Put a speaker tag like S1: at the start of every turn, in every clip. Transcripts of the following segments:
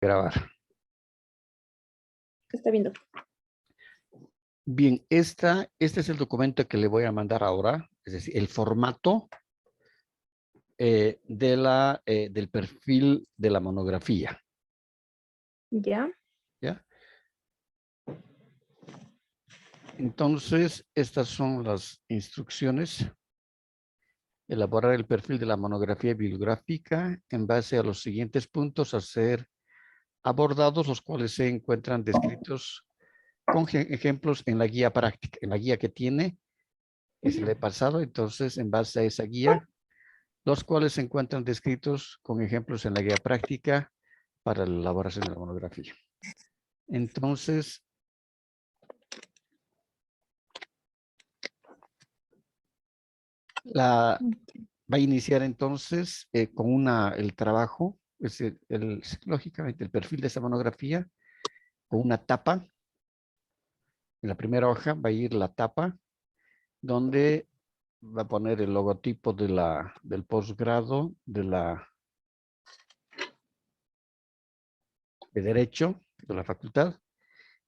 S1: Grabar.
S2: Está viendo.
S1: Bien, este es el documento que le voy a mandar ahora, es decir, el formato del perfil de la monografía.
S2: Ya.
S1: ¿Ya? Entonces, estas son las instrucciones. Elaborar el perfil de la monografía bibliográfica en base a los siguientes puntos a ser abordados, los cuales se encuentran descritos con ejemplos en la guía práctica, en la guía que tiene, que se le he pasado. Entonces, en base a esa guía, los cuales se encuentran descritos con ejemplos en la guía práctica para la elaboración de la monografía. Entonces, va a iniciar entonces con el trabajo, es decir, lógicamente el perfil de esa monografía, con una tapa. En la primera hoja va a ir la tapa, donde va a poner el logotipo del posgrado de Derecho de la facultad.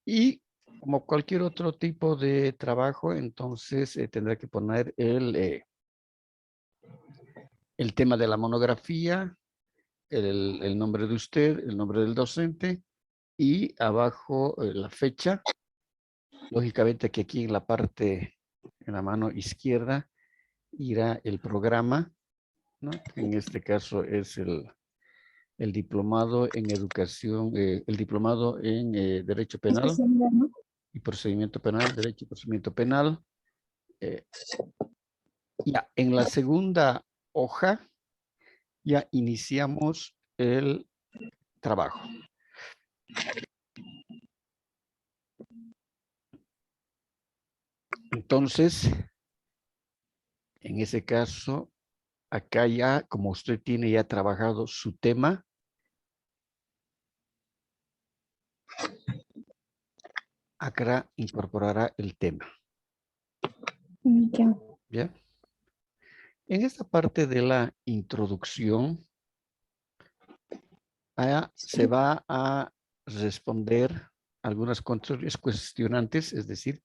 S1: Y como cualquier otro tipo de trabajo, entonces tendrá que poner el tema de la monografía, el nombre de usted, el nombre del docente y abajo la fecha. Lógicamente que aquí en la parte, en la mano izquierda, irá el programa, ¿no? En este caso es el diplomado en educación, el diplomado en Derecho Penal
S2: Especialidad, ¿no?
S1: y Procedimiento Penal, Derecho y Procedimiento Penal. Ya en la segunda hoja ya iniciamos el trabajo. Entonces, en ese caso, acá ya, como usted tiene ya trabajado su tema, acá incorporará el tema.
S2: Ya.
S1: ¿Ya? En esta parte de la introducción, se va a responder algunas cuestionantes, es decir,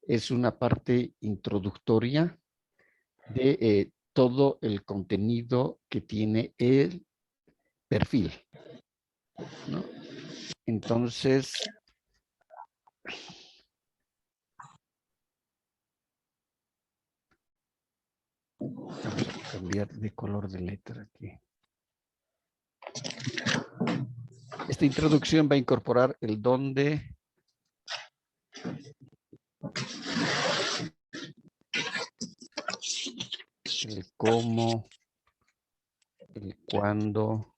S1: es una parte introductoria de todo el contenido que tiene el perfil, ¿no? Entonces, vamos a cambiar de color de letra aquí. Esta introducción va a incorporar el dónde, el cómo, el cuándo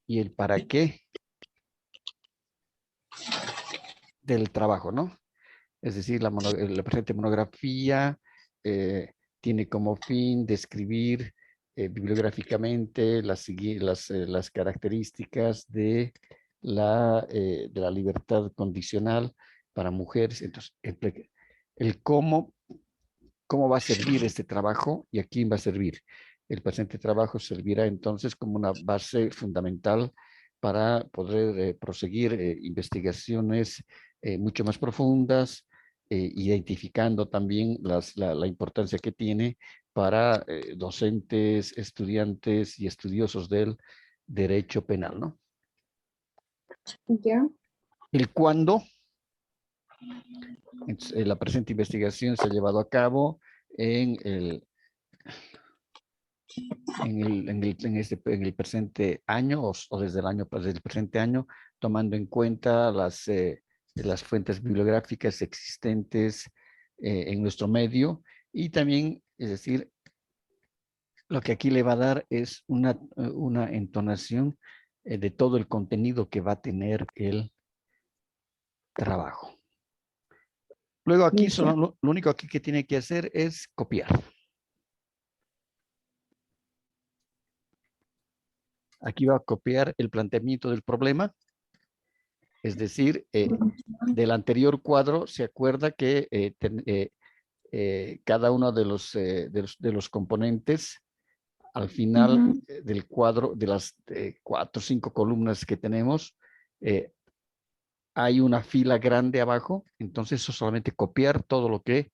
S1: y el para qué del trabajo, ¿no? Es decir, la presente monografía tiene como fin describir bibliográficamente las características de la libertad condicional para mujeres. Entonces, el cómo va a servir este trabajo y a quién va a servir. El presente trabajo servirá entonces como una base fundamental para poder proseguir investigaciones mucho más profundas, identificando también la importancia que tiene para docentes, estudiantes y estudiosos del derecho penal, ¿no?
S2: Ya.
S1: El cuándo. Entonces, la presente investigación se ha llevado a cabo en el presente año o desde el presente año, tomando en cuenta las fuentes bibliográficas existentes en nuestro medio y también, es decir, lo que aquí le va a dar es una entonación de todo el contenido que va a tener el trabajo. Luego aquí,
S2: Ya.
S1: lo único aquí que tiene que hacer es copiar. Aquí va a copiar el planteamiento del problema. Es decir, del anterior cuadro se acuerda que cada uno de los componentes al final
S2: Ujú.
S1: del cuadro, de las 4 o 5 columnas que tenemos, hay una fila grande abajo, entonces eso solamente copiar todo lo que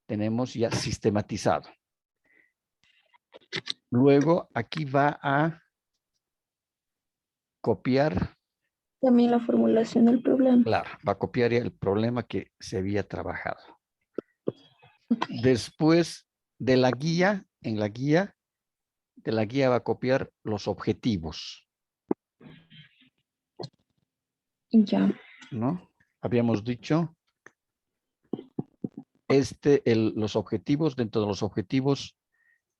S1: tenemos ya sistematizado. Luego aquí va a copiar,
S2: También la formulación del problema.
S1: claro, va a copiar ya el problema que se había trabajado. Después de la guía, en la guía, de la guía va a copiar los objetivos,
S2: Ya.
S1: ¿no? Habíamos dicho, los objetivos, dentro de los objetivos,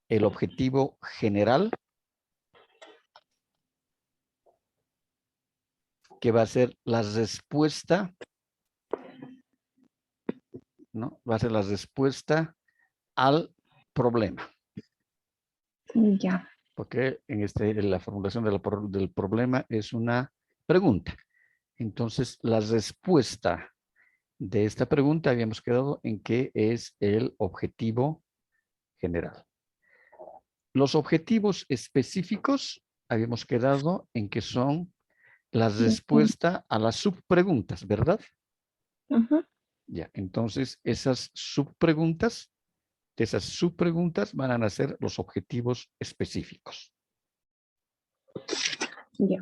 S1: el objetivo general, que va a ser la respuesta, ¿no? Va a ser la respuesta al problema.
S2: Ya.
S1: Porque en la formulación del problema es una pregunta. Entonces, la respuesta de esta pregunta habíamos quedado en que es el objetivo general. Los objetivos específicos habíamos quedado en que son la respuesta a las subpreguntas, ¿verdad?
S2: Ajá.
S1: Ya, entonces esas subpreguntas, de esas subpreguntas van a ser los objetivos específicos.
S2: Ya.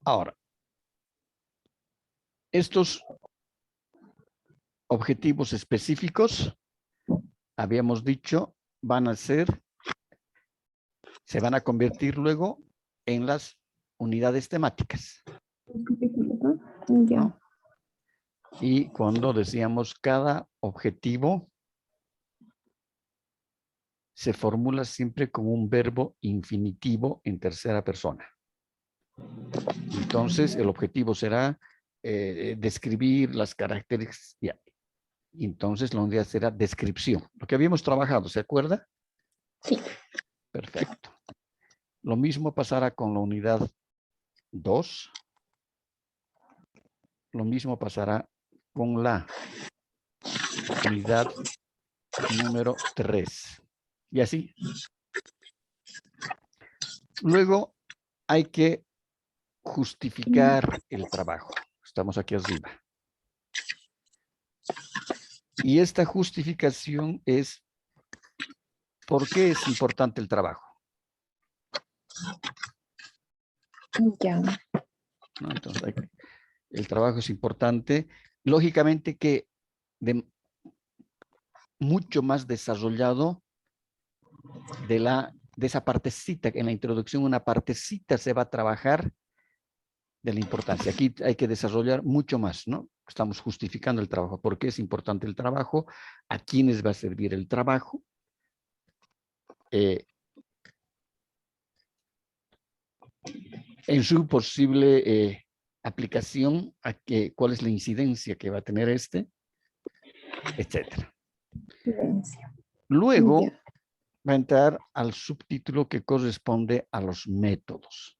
S1: Ahora, estos objetivos específicos, habíamos dicho, se van a convertir luego en las unidades temáticas,
S2: Ya.
S1: ¿no? Y cuando decíamos cada objetivo se formula siempre como un verbo infinitivo en tercera persona. Entonces, el objetivo será describir las características. Entonces, la unidad será descripción. Lo que habíamos trabajado, ¿se acuerda?
S2: Sí.
S1: Perfecto. Lo mismo pasará con la unidad 2. Lo mismo pasará con la unidad número 3. Y así. Luego hay que justificar el trabajo. Estamos aquí arriba. Y esta justificación es ¿por qué es importante el trabajo?
S2: Ya.
S1: ¿No? Entonces, el trabajo es importante. Lógicamente que mucho más desarrollado de esa partecita, en la introducción una partecita se va a trabajar de la importancia. Aquí hay que desarrollar mucho más, ¿no? Estamos justificando el trabajo. ¿Por qué es importante el trabajo? ¿A quiénes va a servir el trabajo? En su posible aplicación, ¿cuál es la incidencia que va a tener etcétera? Luego
S2: Ya.
S1: va a entrar al subtítulo que corresponde a los métodos.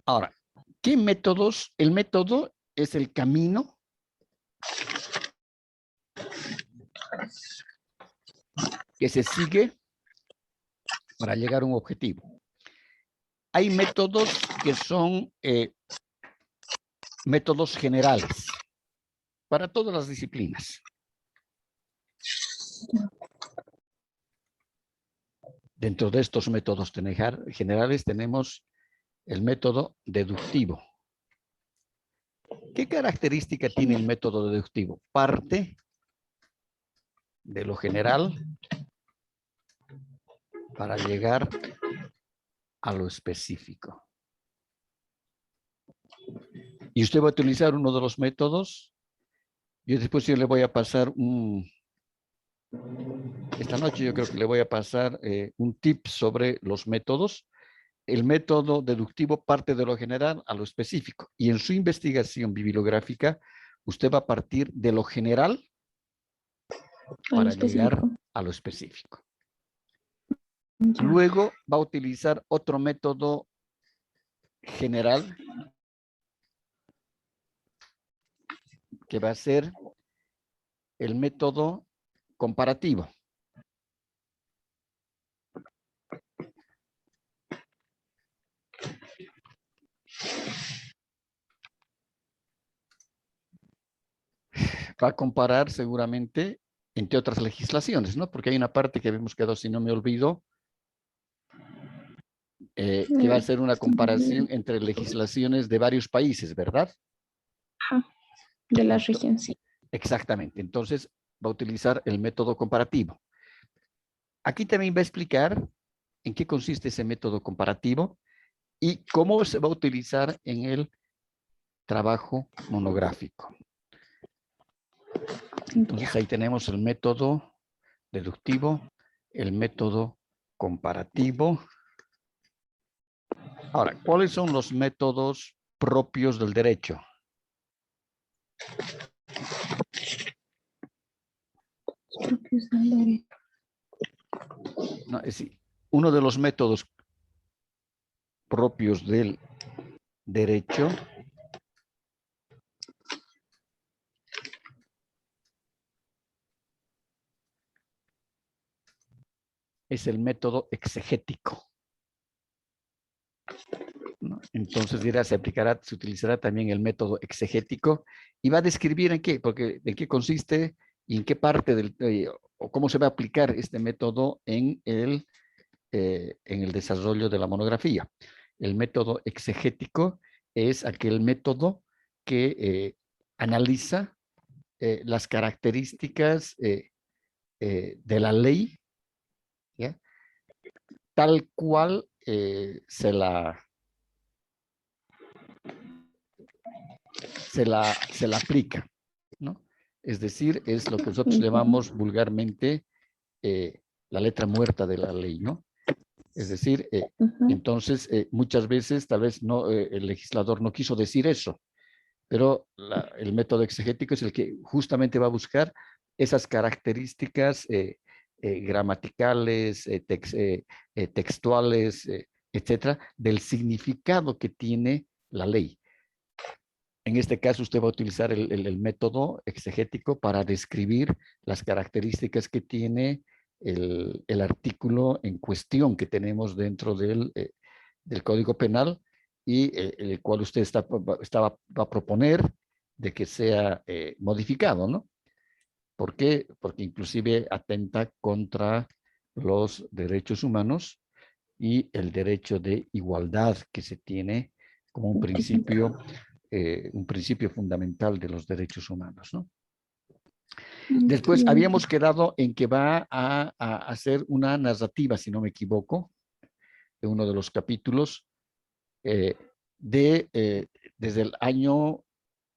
S1: Ahora, ¿qué métodos? El método es el camino que se sigue para llegar a un objetivo. Hay métodos que son métodos generales para todas las disciplinas. Dentro de estos métodos generales tenemos el método deductivo. ¿Qué característica tiene el método deductivo? Parte de lo general para llegar a lo específico. Y usted va a utilizar uno de los métodos. Yo después le voy a pasar esta noche yo creo que le voy a pasar un tip sobre los métodos. El método deductivo parte de lo general a lo específico. Y en su investigación bibliográfica, usted va a partir de lo general para llegar a lo específico.
S2: Ya.
S1: Luego va a utilizar otro método general que va a ser el método comparativo. Va a comparar seguramente entre otras legislaciones, ¿no? Porque hay una parte que habíamos quedado, si no me olvido, que va a ser una comparación entre legislaciones de varios países, ¿verdad?
S2: Ajá. De la región, sí.
S1: Exactamente. Entonces, va a utilizar el método comparativo. Aquí también va a explicar en qué consiste ese método comparativo y cómo se va a utilizar en el trabajo monográfico. Entonces, ahí tenemos el método deductivo, el método comparativo. Ahora, ¿cuáles son los métodos propios del derecho? No, es decir, uno de los métodos propios del derecho es el método exegético, ¿no? Entonces dirá, se utilizará también el método exegético y va a describir en qué, porque en qué consiste y en qué parte o cómo se va a aplicar este método en el desarrollo de la monografía. El método exegético es aquel método que analiza las características de la ley, ¿ya? Tal cual se la aplica, ¿no? Es decir, es lo que nosotros llamamos vulgarmente la letra muerta de la ley, ¿no? Es decir, entonces muchas veces tal vez no, el legislador no quiso decir eso, pero el método exegético es el que justamente va a buscar esas características gramaticales, textuales, etcétera, del significado que tiene la ley. En este caso, usted va a utilizar el método exegético para describir las características que tiene el artículo en cuestión que tenemos dentro del Código Penal y el cual usted va a proponer de que sea modificado, ¿no? ¿Por qué? Porque inclusive atenta contra los derechos humanos y el derecho de igualdad que se tiene como un principio fundamental de los derechos humanos, ¿no? Después habíamos quedado en que va a hacer una narrativa, si no me equivoco, de uno de los capítulos desde el año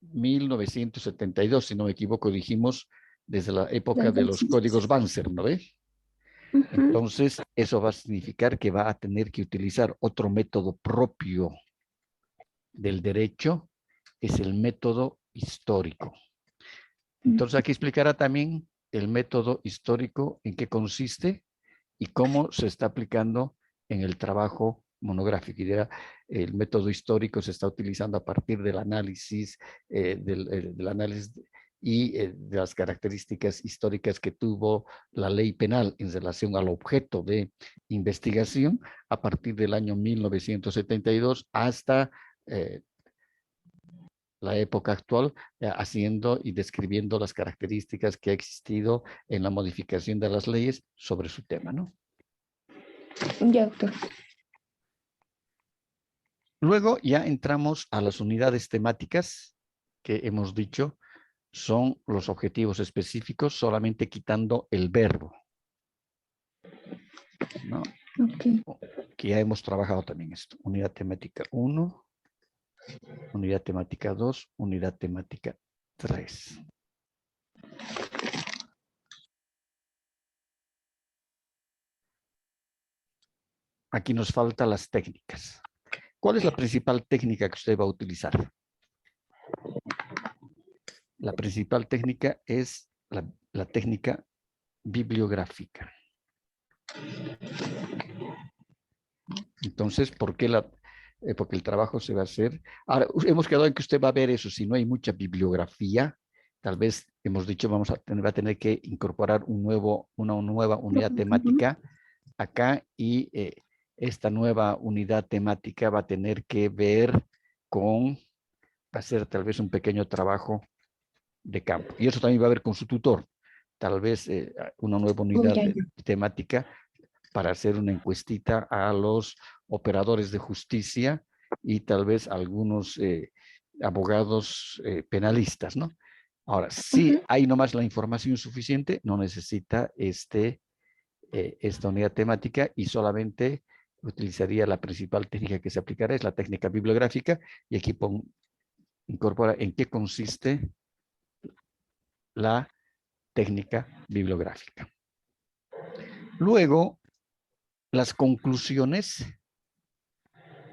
S1: 1972, si no me equivoco, dijimos desde la época de los códigos Banzer, ¿no ve? Entonces, eso va a significar que va a tener que utilizar otro método propio del derecho, es el método histórico. Entonces, aquí explicará también el método histórico, en qué consiste y cómo se está aplicando en el trabajo monográfico. Y dirá, el método histórico se está utilizando a partir del análisis, del análisis y de las características históricas que tuvo la ley penal en relación al objeto de investigación a partir del año 1972 hasta la época actual, haciendo y describiendo las características que ha existido en la modificación de las leyes sobre su tema, ¿no?
S2: Ya, doctor.
S1: Luego ya entramos a las unidades temáticas que hemos dicho son los objetivos específicos, solamente quitando el verbo, ¿no?
S2: Okay.
S1: Que ya hemos trabajado también esto. Unidad temática 1, unidad temática 2, unidad temática 3. Aquí nos faltan las técnicas. ¿Cuál es la principal técnica que usted va a utilizar? La principal técnica es la técnica bibliográfica. Entonces, ¿por qué porque el trabajo se va a hacer? Ahora, hemos quedado en que usted va a ver eso. Si no hay mucha bibliografía, tal vez hemos dicho va a tener que incorporar una nueva unidad temática acá y esta nueva unidad temática va a tener que ver con hacer tal vez un pequeño trabajo de campo. Y eso también va a ver con su tutor. Tal vez una nueva unidad temática para hacer una encuestita a los operadores de justicia y tal vez algunos abogados penalistas, ¿no? Ahora, si hay nomás la información suficiente, no necesita esta unidad temática y solamente utilizaría la principal técnica que se aplicará, es la técnica bibliográfica, y aquí incorpora en qué consiste la técnica bibliográfica. Luego, las conclusiones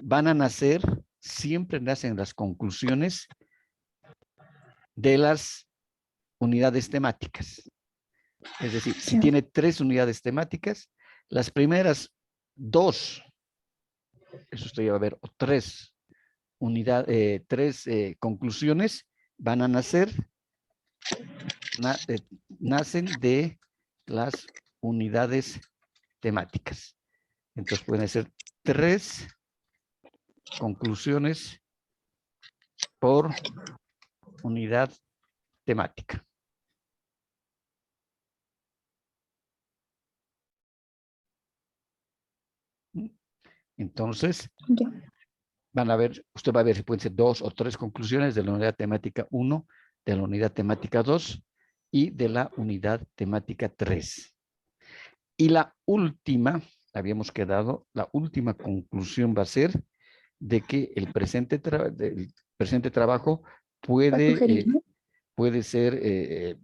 S1: van a nacer, siempre nacen las conclusiones de las unidades temáticas. Es decir, si tiene 3 unidades temáticas, las primeras 2, eso usted va a ver, o 3 conclusiones van a nacer, nacen de las unidades temáticas. Entonces pueden ser 3 conclusiones por unidad temática. Entonces, van a ver, usted va a ver si pueden ser 2 o 3 conclusiones de la unidad temática 1, de la unidad temática 2 y de la unidad temática 3. Y la última, habíamos quedado, la última conclusión va a ser de que el presente trabajo puede ser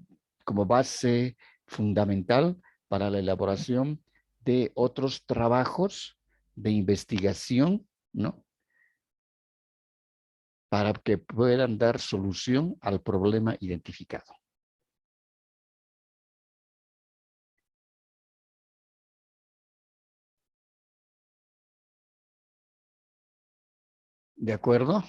S1: como base fundamental para la elaboración de otros trabajos de investigación, ¿no? Para que puedan dar solución al problema identificado. ¿De acuerdo?